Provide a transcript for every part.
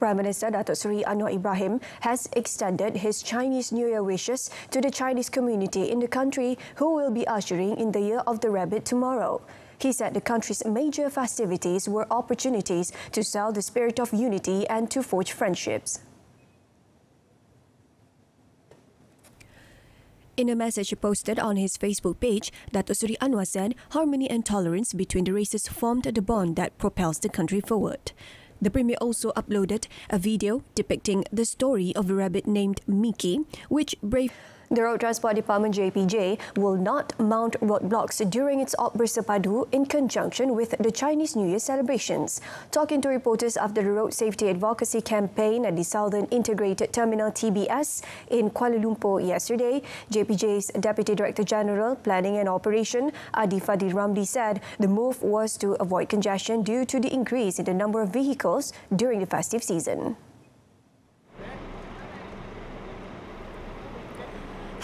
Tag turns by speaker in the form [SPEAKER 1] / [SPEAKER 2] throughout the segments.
[SPEAKER 1] Prime Minister Datuk Seri Anwar Ibrahim has extended his Chinese New Year wishes to the Chinese community in the country who will be ushering in the Year of the Rabbit tomorrow. He said the country's major festivities were opportunities to sell the spirit of unity and to forge friendships. In a message posted on his Facebook page, Datuk Seri Anwar said harmony and tolerance between the races formed the bond that propels the country forward. The Premier also uploaded a video depicting the story of a rabbit named Mickey, which braved. The Road Transport Department JPJ will not mount roadblocks during its Op Bersepadu in conjunction with the Chinese New Year celebrations. Talking to reporters after the Road Safety Advocacy Campaign at the Southern Integrated Terminal TBS in Kuala Lumpur yesterday, JPJ's Deputy Director General Planning and Operation Adi Fadil Ramli said the move was to avoid congestion due to the increase in the number of vehicles during the festive season.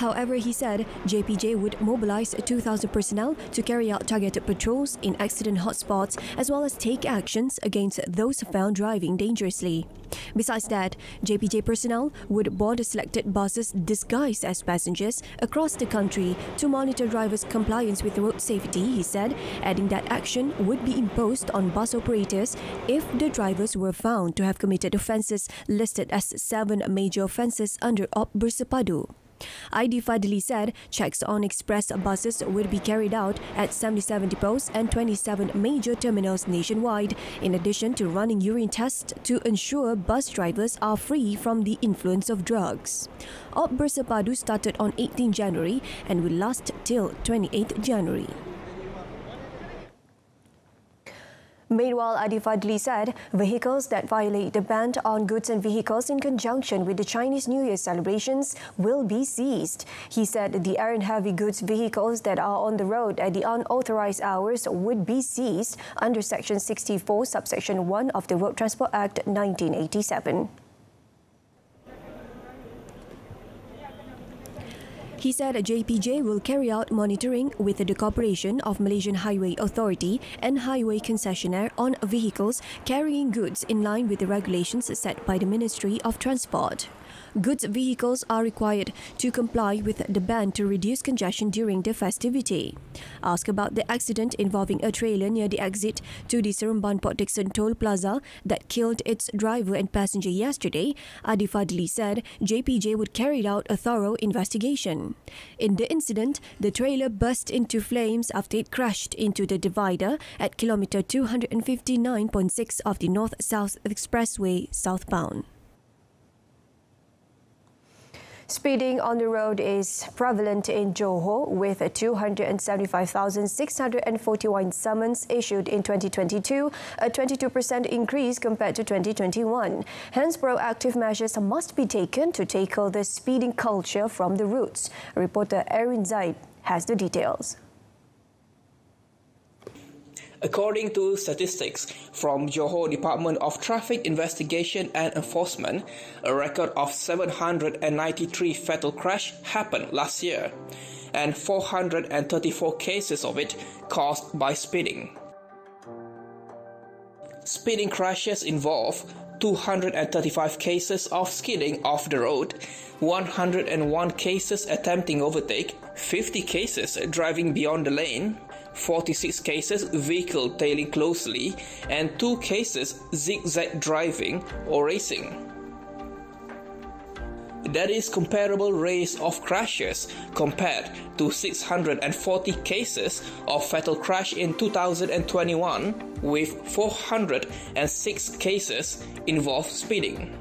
[SPEAKER 1] However, he said JPJ would mobilise 2,000 personnel to carry out targeted patrols in accident hotspots as well as take actions against those found driving dangerously. Besides that, JPJ personnel would board selected buses disguised as passengers across the country to monitor drivers' compliance with road safety, he said, adding that action would be imposed on bus operators if the drivers were found to have committed offences listed as 7 major offences under Op Bersepadu. ID Fadli said checks on express buses would be carried out at 77 depots and 27 major terminals nationwide, in addition to running urine tests to ensure bus drivers are free from the influence of drugs. Op Bersepadu started on 18 January and will last till 28 January. Meanwhile, Adi Fadli said vehicles that violate the ban on goods and vehicles in conjunction with the Chinese New Year celebrations will be seized. He said the air and heavy goods vehicles that are on the road at the unauthorised hours would be seized under Section 64, Subsection 1 of the Road Transport Act 1987. He said JPJ will carry out monitoring with the cooperation of Malaysian Highway Authority and Highway Concessionaire on vehicles carrying goods in line with the regulations set by the Ministry of Transport. Goods vehicles are required to comply with the ban to reduce congestion during the festivity. Asked about the accident involving a trailer near the exit to the Seremban Port Dickson Toll Plaza that killed its driver and passenger yesterday, Adi Fadli said JPJ would carry out a thorough investigation. In the incident, the trailer burst into flames after it crashed into the divider at kilometre 259.6 of the North-South Expressway southbound. Speeding on the road is prevalent in Johor, with 275,641 summons issued in 2022, a 22% increase compared to 2021. Hence, proactive measures must be taken to tackle the speeding culture from the roots. Reporter Erin Zaid has the details.
[SPEAKER 2] According to statistics from Johor Department of Traffic Investigation and Enforcement, a record of 793 fatal crashes happened last year, and 434 cases of it caused by speeding. Speeding crashes involve 235 cases of skidding off the road, 101 cases attempting overtake, 50 cases driving beyond the lane, 46 cases vehicle tailing closely, and 2 cases zigzag driving or racing. That is comparable rate of crashes compared to 640 cases of fatal crash in 2021, with 406 cases involved speeding.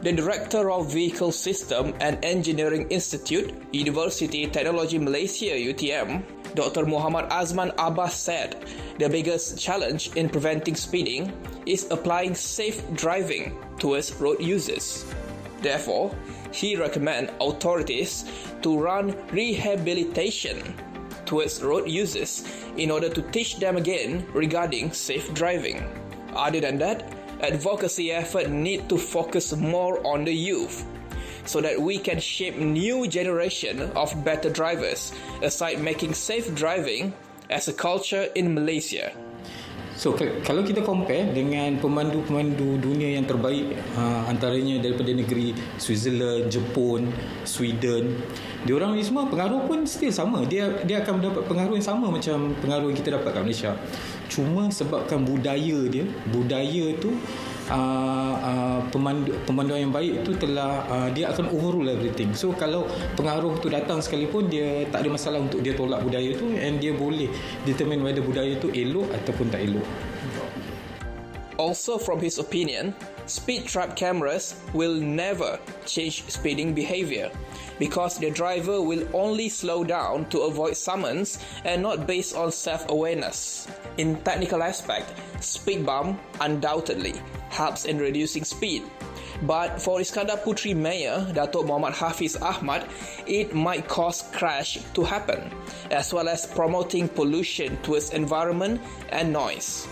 [SPEAKER 2] The Director of Vehicle System and Engineering Institute, University Technology Malaysia UTM, Dr. Muhammad Azman Abbas said the biggest challenge in preventing speeding is applying safe driving towards road users. Therefore, he recommends authorities to run rehabilitation towards road users in order to teach them again regarding safe driving. Other than that, advocacy efforts need to focus more on the youth, so that we can shape new generation of better drivers, aside making safe driving as a culture in Malaysia.
[SPEAKER 3] So kalau kita compare dengan pemandu-pemandu dunia yang terbaik, antaranya daripada negeri Switzerland, Jepun, Sweden, diorang ni semua pengaruh pun still sama. Dia akan mendapat pengaruh yang sama macam pengaruh yang kita dapat kat Malaysia. Cuma sebabkan budaya tu pemanduan yang baik tu telah dia akan overrule everything. So kalau pengaruh tu datang sekalipun, dia tak ada masalah untuk dia tolak budaya tu, and dia boleh determine whether budaya tu elok ataupun tak elok.
[SPEAKER 2] Also, from his opinion, speed trap cameras will never change speeding behavior because the driver will only slow down to avoid summons and not based on self-awareness. In technical aspect, speed bump undoubtedly helps in reducing speed. But for Iskandar Puteri Mayor, Datuk Muhammad Hafiz Ahmad, it might cause crash to happen, as well as promoting pollution towards environment and noise.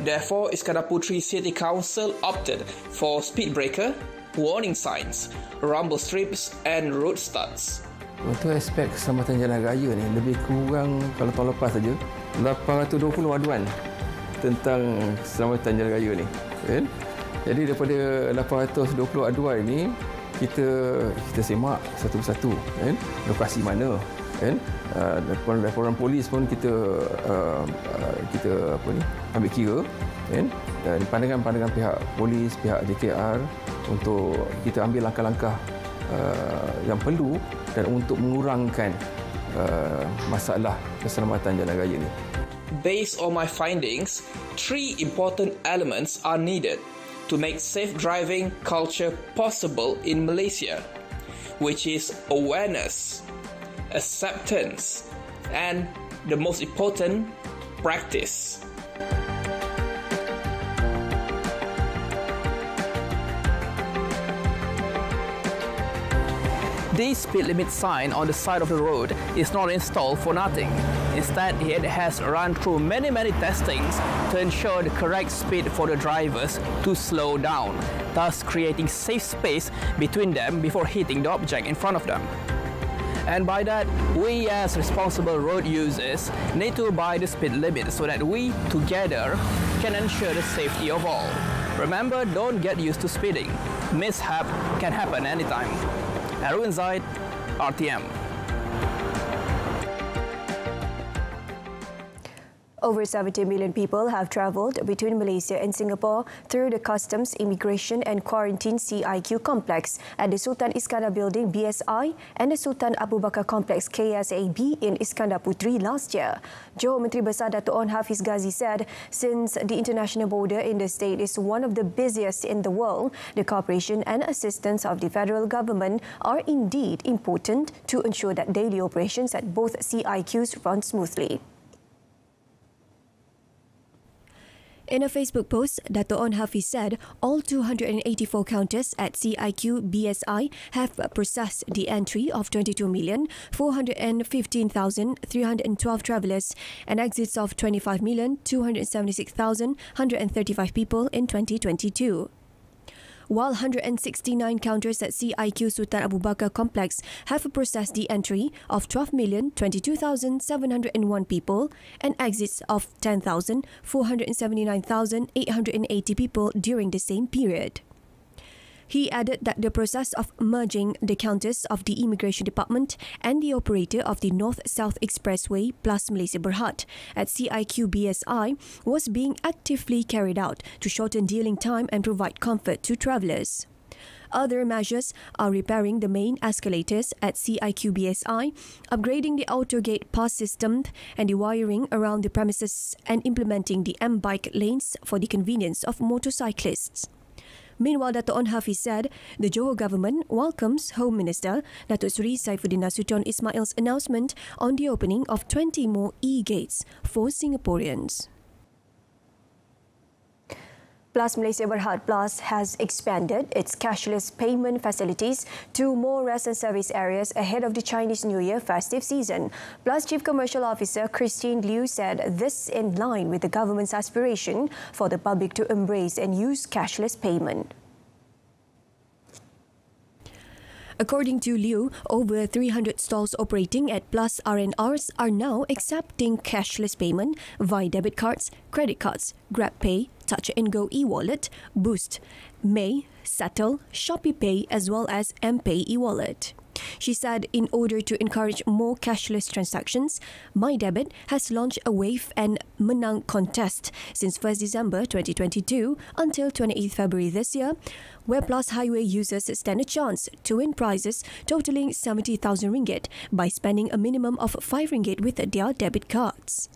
[SPEAKER 2] Therefore, Iskandar Puteri City Council opted for speed breaker, warning signs, rumble strips and road studs.
[SPEAKER 4] Untuk aspek keselamatan jalan raya ni, lebih kurang kalau tahun lepas saja 820 aduan tentang keselamatan jalan raya ni, kan? Jadi daripada 820 aduan ini, kita semak satu persatu, kan? Lokasi mana, kan? Laporan polis pun kita ambil kira, kan? Dan pandangan pihak polis, pihak JKR untuk kita ambil langkah-langkah yang perlu dan untuk mengurangkan masalah keselamatan jalan raya ini.
[SPEAKER 2] Based on my findings, 3 important elements are needed to make safe driving culture possible in Malaysia, which is awareness, acceptance, and the most important, practice. This speed limit sign on the side of the road is not installed for nothing. Instead, it has run through many testings to ensure the correct speed for the drivers to slow down, thus creating safe space between them before hitting the object in front of them. And by that, we as responsible road users need to abide the speed limit so that we together can ensure the safety of all. Remember, don't get used to speeding. Mishap can happen anytime. Arun Zaid, RTM.
[SPEAKER 1] Over 70 million people have travelled between Malaysia and Singapore through the Customs, Immigration and Quarantine CIQ complex at the Sultan Iskandar Building BSI and the Sultan Abu Bakar Complex KSAB in Iskandar Puteri last year. Johor Menteri Besar Datuk On Hafiz Ghazi said, since the international border in the state is one of the busiest in the world, the cooperation and assistance of the federal government are indeed important to ensure that daily operations at both CIQs run smoothly. In a Facebook post, Dato' On Hafiz said all 284 counters at CIQ BSI have processed the entry of 22,415,312 travellers and exits of 25,276,135 people in 2022. While 169 counters at CIQ Sultan Abu Bakar Complex have processed the entry of 12,022,701 people and exits of 10,479,880 people during the same period. He added that the process of merging the counters of the Immigration Department and the operator of the North-South Expressway plus Malaysia Berhad at CIQ BSI was being actively carried out to shorten dealing time and provide comfort to travellers. Other measures are repairing the main escalators at CIQ BSI, upgrading the outer gate pass system and the wiring around the premises, and implementing the M-bike lanes for the convenience of motorcyclists. Meanwhile, Dato' On Hafiz said the Johor government welcomes Home Minister Datuk Seri Saifuddin Nasution Ismail's announcement on the opening of 20 more e-gates for Singaporeans. Plus Malaysia Berhad Plus has expanded its cashless payment facilities to more rest and service areas ahead of the Chinese New Year festive season. Plus Chief Commercial Officer Christine Liu said this in line with the government's aspiration for the public to embrace and use cashless payment. According to Liu, over 300 stalls operating at Plus R&Rs are now accepting cashless payment via debit cards, credit cards, GrabPay, Touch and Go e-wallet, Boost, May, Settle, Shopee Pay as well as MPay e-wallet. She said in order to encourage more cashless transactions, MyDebit has launched a Wave and Menang contest since 1st December 2022 until 28th February this year, where Plus Highway users stand a chance to win prizes totaling 70,000 ringgit by spending a minimum of 5 ringgit with their debit cards.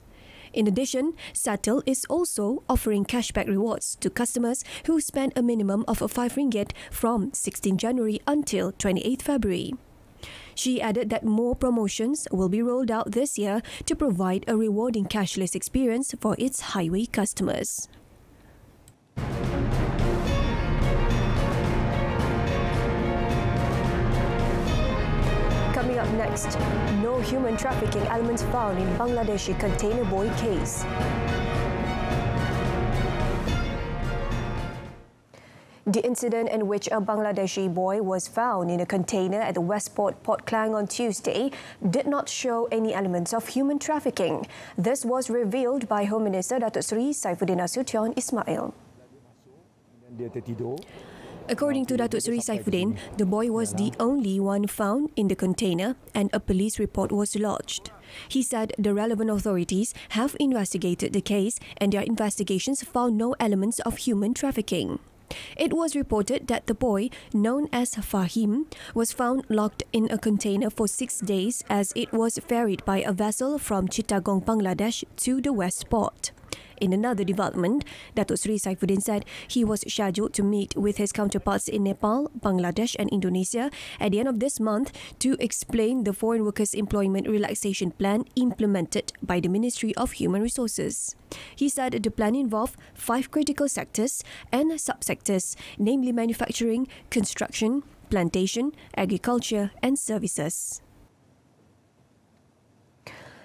[SPEAKER 1] In addition, Settle is also offering cashback rewards to customers who spend a minimum of 5 ringgit from 16 January until 28th February. She added that more promotions will be rolled out this year to provide a rewarding cashless experience for its highway customers. Coming up next, no human trafficking elements found in Bangladeshi container boy case. The incident in which a Bangladeshi boy was found in a container at the Westport Port Klang on Tuesday did not show any elements of human trafficking. This was revealed by Home Minister Datuk Seri Saifuddin Nasution Ismail. According to Datuk Seri Saifuddin, the boy was the only one found in the container and a police report was lodged. He said the relevant authorities have investigated the case and their investigations found no elements of human trafficking. It was reported that the boy, known as Fahim, was found locked in a container for 6 days as it was ferried by a vessel from Chittagong, Bangladesh to the West Port. In another development, Datuk Seri Saifuddin said he was scheduled to meet with his counterparts in Nepal, Bangladesh and Indonesia at the end of this month to explain the foreign workers' employment relaxation plan implemented by the Ministry of Human Resources. He said the plan involved 5 critical sectors and subsectors, namely manufacturing, construction, plantation, agriculture and services.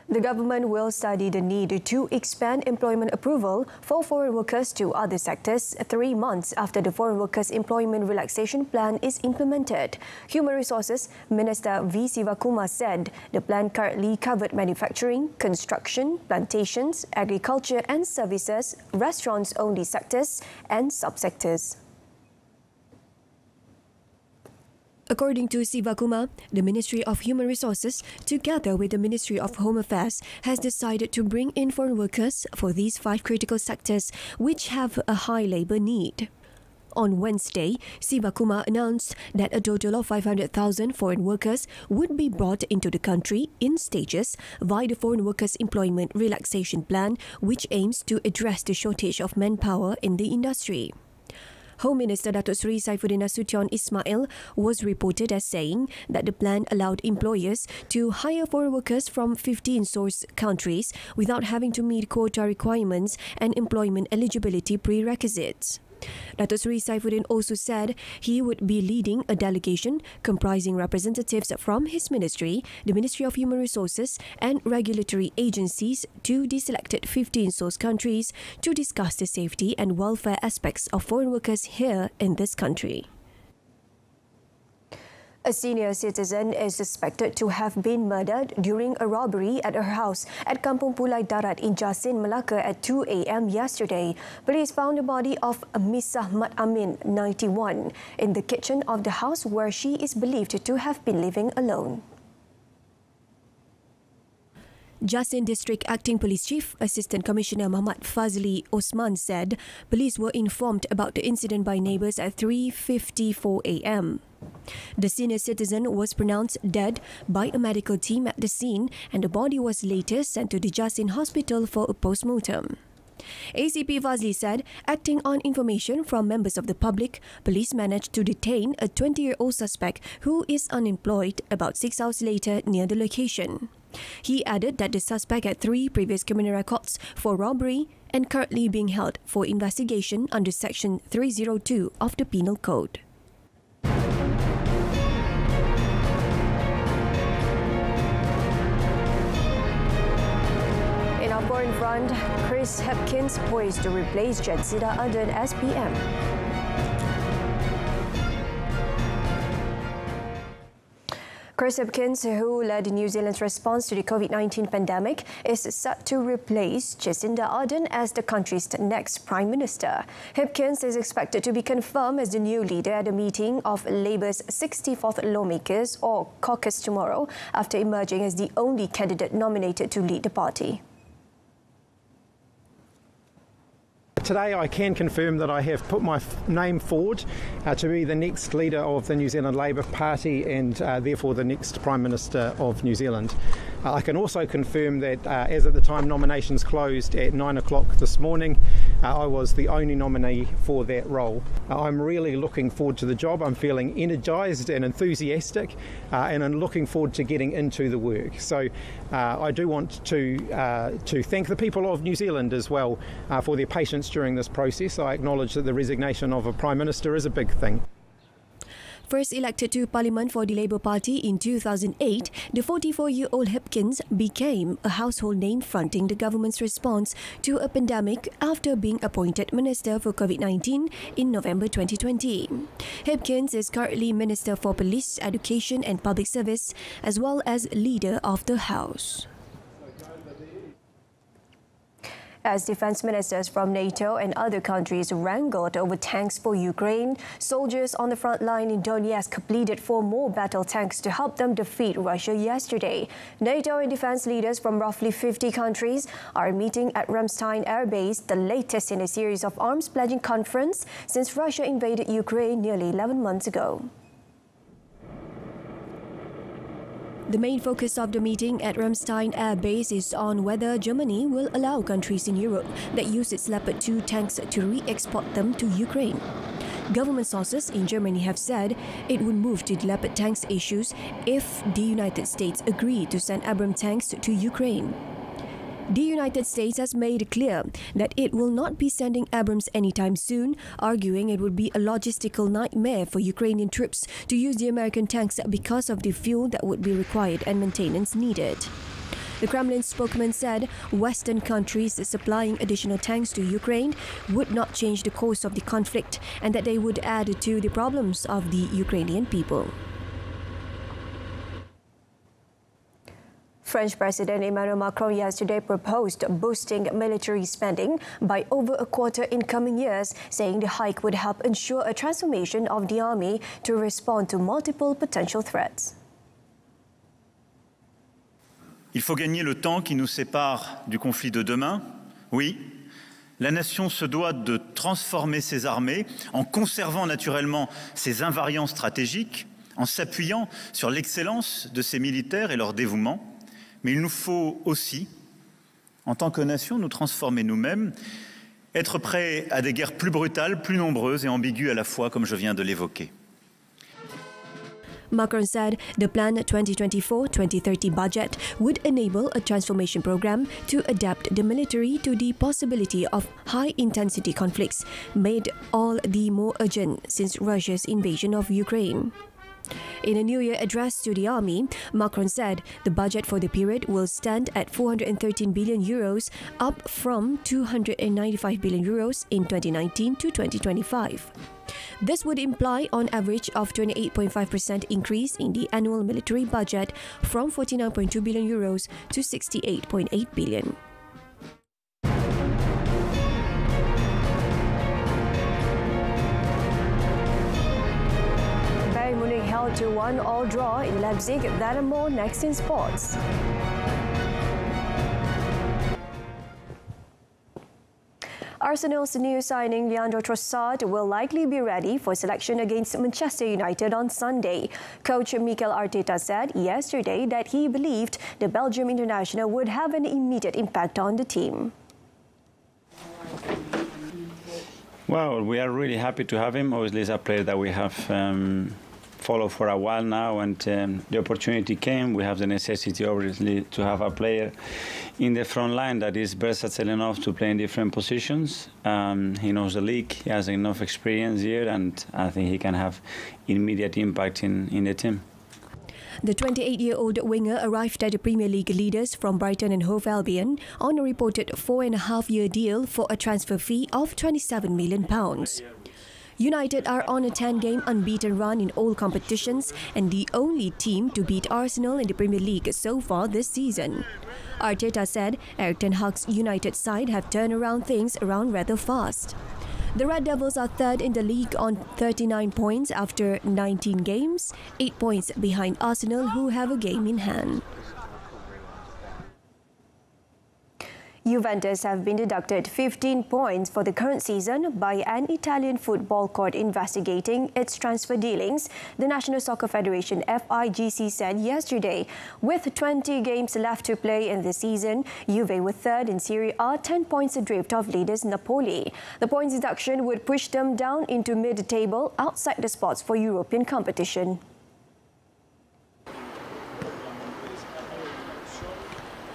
[SPEAKER 1] The government will study the need to expand employment approval for foreign workers to other sectors 3 months after the Foreign Workers Employment Relaxation Plan is implemented. Human Resources Minister V. Sivakumar said the plan currently covered manufacturing, construction, plantations, agriculture and services, restaurants-only sectors and subsectors. According to Sivakumar, the Ministry of Human Resources, together with the Ministry of Home Affairs, has decided to bring in foreign workers for these 5 critical sectors which have a high labour need. On Wednesday, Sivakumar announced that a total of 500,000 foreign workers would be brought into the country in stages via the Foreign Workers Employment Relaxation Plan, which aims to address the shortage of manpower in the industry. Home Minister Datuk Seri Saifuddin Nasution Ismail was reported as saying that the plan allowed employers to hire foreign workers from 15 source countries without having to meet quota requirements and employment eligibility prerequisites. Datuk Seri Saifuddin also said he would be leading a delegation comprising representatives from his ministry, the Ministry of Human Resources and regulatory agencies to the selected 15 source countries to discuss the safety and welfare aspects of foreign workers here in this country. A senior citizen is suspected to have been murdered during a robbery at her house at Kampung Pulai Darat in Jasin, Melaka at 2 a.m. yesterday. Police found the body of Miss Ahmad Amin, 91, in the kitchen of the house where she is believed to have been living alone. Jasin District Acting Police Chief Assistant Commissioner Muhammad Fazli Osman said police were informed about the incident by neighbours at 3:54 a.m. The senior citizen was pronounced dead by a medical team at the scene and the body was later sent to the Jasin Hospital for a post-mortem. ACP Fazli said, acting on information from members of the public, police managed to detain a 20-year-old suspect who is unemployed about 6 hours later near the location. He added that the suspect had 3 previous criminal records for robbery and currently being held for investigation under Section 302 of the Penal Code. In our foreign front, Chris Hopkins poised to replace Jensida Ardern as PM. Chris Hipkins, who led New Zealand's response to the COVID-19 pandemic, is set to replace Jacinda Ardern as the country's next Prime Minister. Hipkins is expected to be confirmed as the new leader at a meeting of Labour's 64th Lawmakers or caucus tomorrow, after emerging as the only candidate nominated to lead the party.
[SPEAKER 5] Today I can confirm that I have put my name forward to be the next leader of the New Zealand Labour Party and therefore the next Prime Minister of New Zealand. I can also confirm that as at the time nominations closed at 9 o'clock this morning, I was the only nominee for that role. I'm really looking forward to the job. I'm feeling energised and enthusiastic and I'm looking forward to getting into the work. So I do want to thank the people of New Zealand as well for their patience during this process. I acknowledge that the resignation of a Prime Minister is a big thing.
[SPEAKER 1] First elected to Parliament for the Labour Party in 2008, the 44-year-old Hipkins became a household name fronting the government's response to a pandemic after being appointed Minister for COVID-19 in November 2020. Hipkins is currently Minister for Police, Education and Public Service, as well as Leader of the House. As defence ministers from NATO and other countries wrangled over tanks for Ukraine, soldiers on the front line in Donetsk pleaded for more battle tanks to help them defeat Russia yesterday. NATO and defence leaders from roughly 50 countries are meeting at Ramstein Air Base, the latest in a series of arms pledging conference since Russia invaded Ukraine nearly 11 months ago. The main focus of the meeting at Ramstein Air Base is on whether Germany will allow countries in Europe that use its Leopard 2 tanks to re-export them to Ukraine. Government sources in Germany have said it would move to the Leopard tanks issues if the United States agreed to send Abrams tanks to Ukraine. The United States has made clear that it will not be sending Abrams anytime soon, arguing it would be a logistical nightmare for Ukrainian troops to use the American tanks because of the fuel that would be required and maintenance needed. The Kremlin spokesman said Western countries supplying additional tanks to Ukraine would not change the course of the conflict and that they would add to the problems of the Ukrainian people. French President Emmanuel Macron yesterday proposed boosting military spending by over a quarter in coming years, saying the hike would help ensure a transformation of the army to respond to multiple potential threats.
[SPEAKER 6] Il faut gagner le temps qui nous sépare du conflit de demain. Oui, la nation se doit de transformer ses armées en conservant naturellement ses invariants stratégiques, en s'appuyant sur l'excellence de ses militaires et leur dévouement. Mais il nous faut aussi, en tant que nation, nous transformer nous-mêmes, être prêts à des guerres plus brutales, plus nombreuses et ambiguës à la fois, comme je viens de l'évoquer.
[SPEAKER 1] Macron said the planned 2024-2030 budget would enable a transformation program to adapt the military to the possibility of high-intensity conflicts, made all the more urgent since Russia's invasion of Ukraine. In a New Year address to the army, Macron said the budget for the period will stand at 413 billion euros, up from 295 billion euros in 2019 to 2025. This would imply on average of 28.5% increase in the annual military budget from 49.2 billion euros to 68.8 billion. Held to 1-1 draw in Leipzig. That and more next in sports. Arsenal's new signing Leandro Trossard will likely be ready for selection against Manchester United on Sunday. Coach Mikel Arteta said yesterday that he believed the Belgium international would have an immediate impact on the team.
[SPEAKER 7] Well, we are really happy to have him. Obviously, it's a player that we have followed for a while now, and the opportunity came. We have the necessity, obviously, to have a player in the front line that is versatile enough to play in different positions. He knows the league, he has enough experience here, and I think he can have immediate impact in the team.
[SPEAKER 1] The 28-year-old winger arrived at the Premier League leaders from Brighton and Hove Albion on a reported 4.5-year deal for a transfer fee of £27 million. United are on a 10-game unbeaten run in all competitions and the only team to beat Arsenal in the Premier League so far this season. Arteta said Erik ten Hag's United side have turned things around rather fast. The Red Devils are third in the league on 39 points after 19 games, 8 points behind Arsenal, who have a game in hand. Juventus have been deducted 15 points for the current season by an Italian football court investigating its transfer dealings, the National Soccer Federation FIGC said yesterday. With 20 games left to play in the season, Juve were third in Serie A, 10 points adrift of leaders Napoli. The points deduction would push them down into mid-table outside the spots for European competition.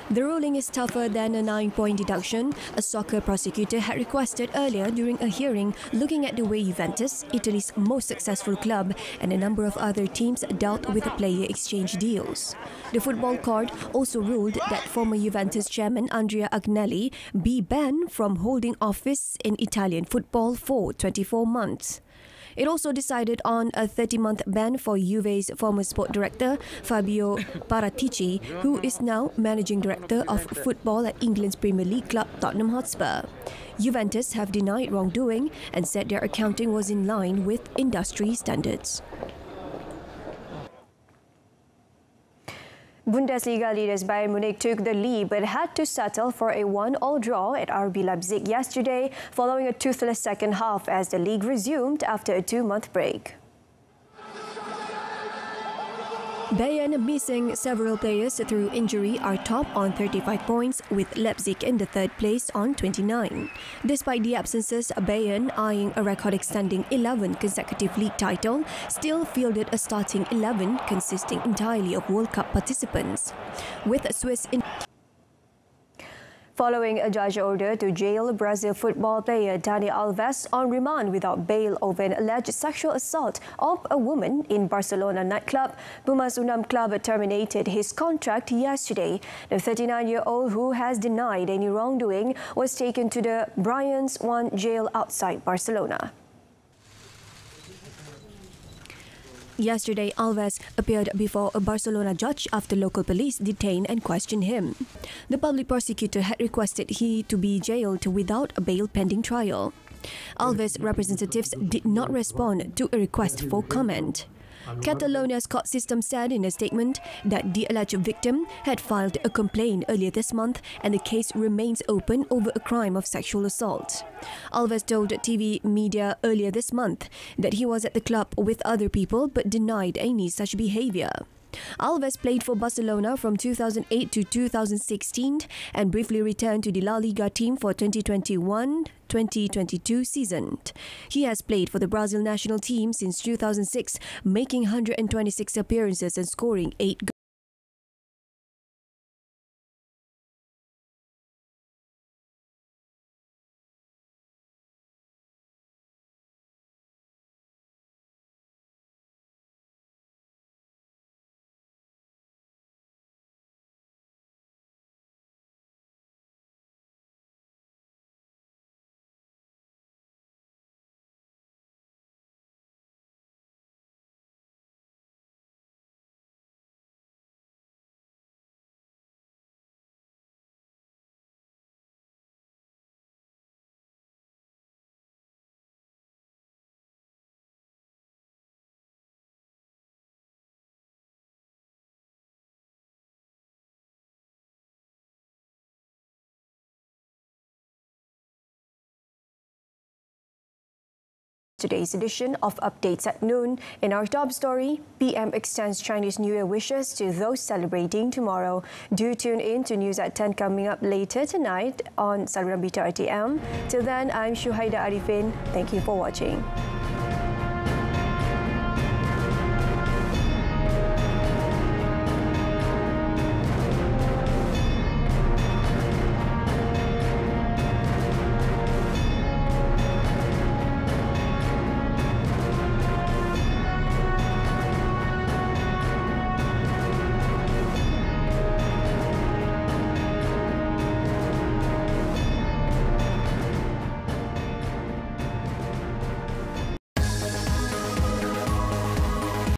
[SPEAKER 1] The ruling is tougher than a 9-point deduction a soccer prosecutor had requested earlier during a hearing looking at the way Juventus, Italy's most successful club, and a number of other teams dealt with player exchange deals. The football court also ruled that former Juventus chairman Andrea Agnelli be banned from holding office in Italian football for 24 months. It also decided on a 30-month ban for Juve's former sport director, Fabio Paratici, who is now managing director of football at England's Premier League club Tottenham Hotspur. Juventus have denied wrongdoing and said their accounting was in line with industry standards. Bundesliga leaders Bayern Munich took the lead but had to settle for a 1-1 draw at RB Leipzig yesterday following a toothless second half as the league resumed after a 2-month break. Bayern, missing several players through injury, are top on 35 points, with Leipzig in the third place on 29. Despite the absences, Bayern, eyeing a record-extending 11th consecutive league title, still fielded a starting 11 consisting entirely of World Cup participants. With Swiss following a judge order to jail Brazil football player Dani Alves on remand without bail over an alleged sexual assault of a woman in Barcelona nightclub, Pumas Unam club terminated his contract yesterday. The 39-year-old, who has denied any wrongdoing, was taken to the Brians 1 jail outside Barcelona. Yesterday, Alves appeared before a Barcelona judge after local police detained and questioned him. The public prosecutor had requested he to be jailed without a bail pending trial. Alves' representatives did not respond to a request for comment. Catalonia's court system said in a statement that the alleged victim had filed a complaint earlier this month and the case remains open over a crime of sexual assault. Alves told TV media earlier this month that he was at the club with other people but denied any such behavior. Alves played for Barcelona from 2008 to 2016 and briefly returned to the La Liga team for 2021-2022 season. He has played for the Brazil national team since 2006, making 126 appearances and scoring 8 goals. Today's edition of Updates at Noon. In our top story, PM extends Chinese New Year wishes to those celebrating tomorrow. Do tune in to News at 10 coming up later tonight on Berita RTM. Till then, I'm Shuhaida Arifin. Thank you for watching.